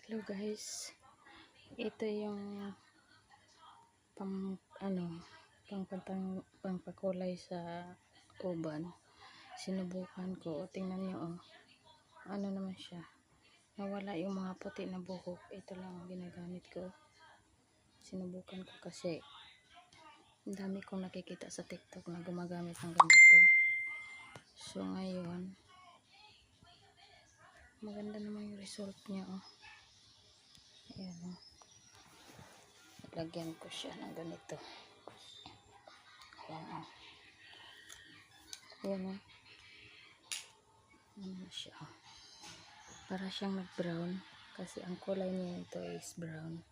Hello guys, ito yung pangpakulay sa uban. Sinubukan ko, tingnan nyo ano naman siya, nawala yung mga puti na buhok. Ito lang ang ginagamit ko. Sinubukan ko kasi ang dami kong nakikita sa TikTok na gumagamit ng ganito. So ngayon, maganda naman yung result niya. Ayan. Lagyan ko siya ng ganito. Ayan. Ayan. Ano na siya. Para siyang nag-brown. Kasi ang kulay niya ito is brown.